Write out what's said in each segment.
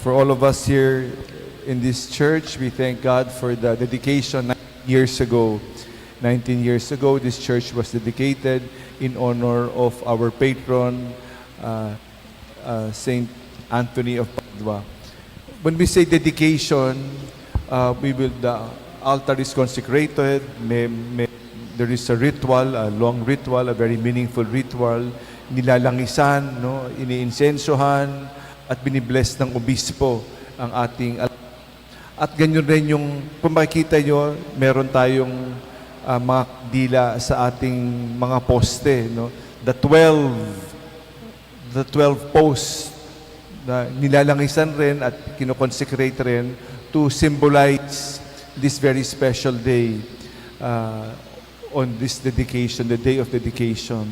For all of us here in this church, we thank God for the dedication 19 years ago, this church was dedicated in honor of our patron, Saint Anthony of Padua. When we say dedication, the altar is consecrated. There is a ritual, a long ritual, a very meaningful ritual. Nilalangisan, no, iniinsensohan, at binibless ng obispo ang ating altar. At ganyan rin yung, kung makikita nyo, meron tayong mga dila sa ating mga poste, no? The 12 posts na nilalangisan rin at kinoconsecrate rin to symbolize this very special day on this dedication, the day of dedication.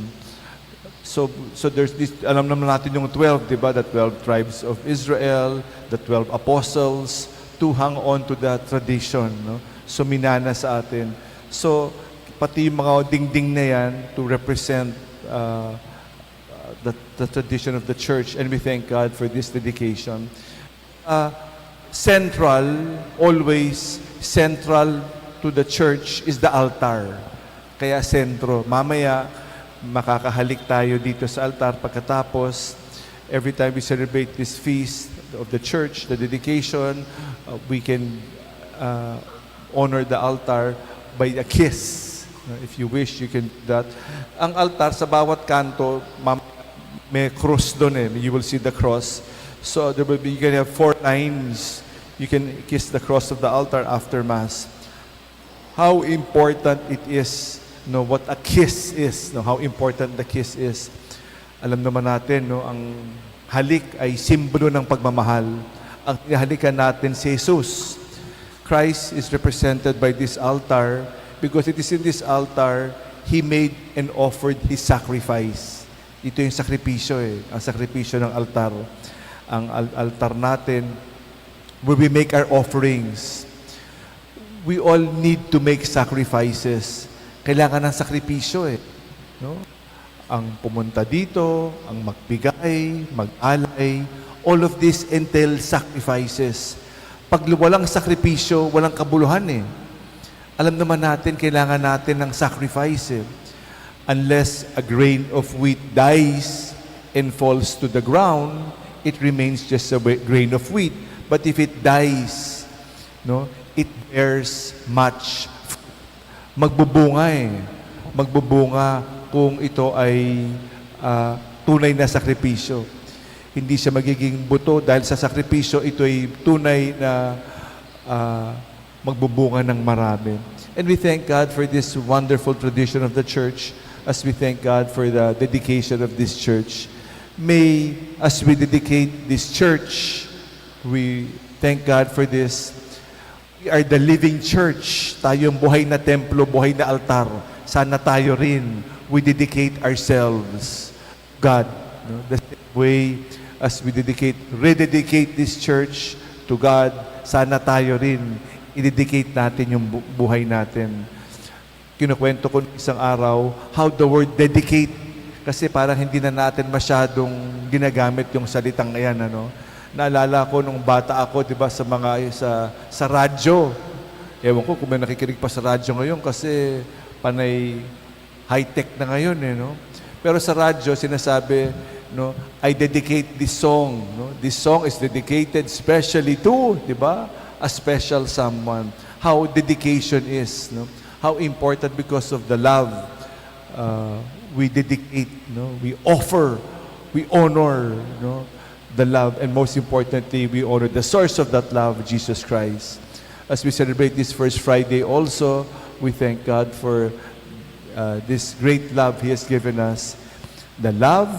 So there's this, alam naman natin yung 12, di ba? The 12 tribes of Israel, the 12 apostles, to hang on to the tradition, no? So minana sa atin. So pati yung mga dingding na yan to represent the tradition of the church, and we thank God for this dedication. Always central to the church is the altar. Kaya sentro. Mamaya, makakahalik tayo dito sa altar pagkatapos. Every time we celebrate this feast of the church, the dedication, we can honor the altar by a kiss. If you wish, you can do that. Ang altar, sa bawat kanto, may cross doon eh. You will see the cross. So there will be, you can have 4 lines. You can kiss the cross of the altar after Mass. How important it is, no, what a kiss is, no, how important the kiss is. Alam naman natin, no, ang halik ay simbolo ng pagmamahal. Ang halikan natin si Jesus. Christ is represented by this altar because it is in this altar He made and offered His sacrifice. Ito yung sakripisyo eh, ang sakripisyo ng altar. Ang altar natin, where we make our offerings. We all need to make sacrifices. Kailangan ng sakripisyo eh. No? Ang pumunta dito, ang magbigay, mag-alay, all of this entails sacrifices. Pag walang sakripisyo, walang kabuluhan eh. Alam naman natin, kailangan natin ng sacrifice eh. Unless a grain of wheat dies and falls to the ground, it remains just a grain of wheat. But if it dies, no, it bears much fruit. Magbubunga eh. Magbubunga kung ito ay tunay na sakripisyo. Hindi siya magiging buto dahil sa sakripisyo, ito ay tunay na magbubunga ng marami. And we thank God for this wonderful tradition of the church, as we thank God for the dedication of this church. May, as we dedicate this church, we thank God for this. We are the living church. Tayong buhay na templo, buhay na altar. Sana tayo rin, we dedicate ourselves, God. No? The same way as we rededicate this church to God, sana tayo rin, i-dedicate natin yung buhay natin. Kinukwento ko isang araw, how the word dedicate, kasi parang hindi na natin masyadong ginagamit yung salitang ayan, ano? Naalala ko nung bata ako, 'di ba, sa radyo. Ewan ko kung may nakikinig pa sa radyo ngayon kasi panay high-tech na ngayon eh, no? Pero sa radyo sinasabi, no, I dedicate this song, no? This song is dedicated especially to, 'di ba? A special someone. How dedication is, no? How important because of the love we dedicate, no? We offer, we honor, no? The love, and most importantly, we honor the source of that love, Jesus Christ. As we celebrate this First Friday also, we thank God for this great love He has given us. The love,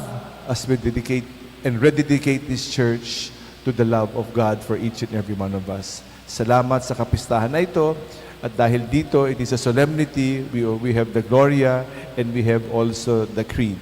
as we dedicate and rededicate this church to the love of God for each and every one of us. Salamat sa kapistahan na ito. At dahil dito, it is a solemnity, we have the Gloria, and we have also the Creed.